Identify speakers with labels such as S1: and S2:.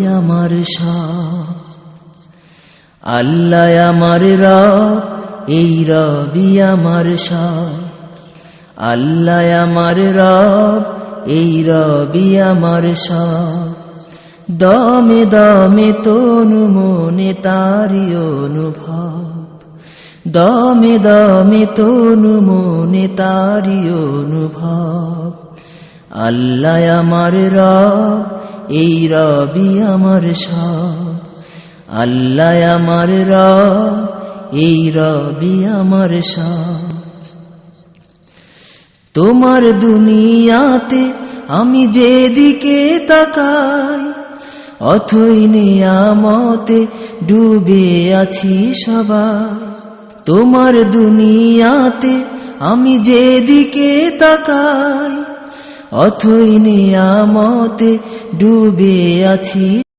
S1: আমার সব। আল্লাহ আমার রব, এই রবি আমার সব। আল্লাহ আমার রব, এই রবি আমার সব। দমে দমে তনু মনে তারি অনুভব, দমে দমে তনু মনে তারি অনুভব। আল্লাহ আমার রব, এই রবি আমার সব। আল্লাহ আমার রব, এই রবি আমার সব। তোমার দুনিয়াতে আমি যেদিকে তাকাই, অথই নিয়ামতে ডুবে আছি সবাই। তোমার দুনিয়াতে আমি যেদিকে তাকাই, অথই নিয়ামতে ডুবে আছি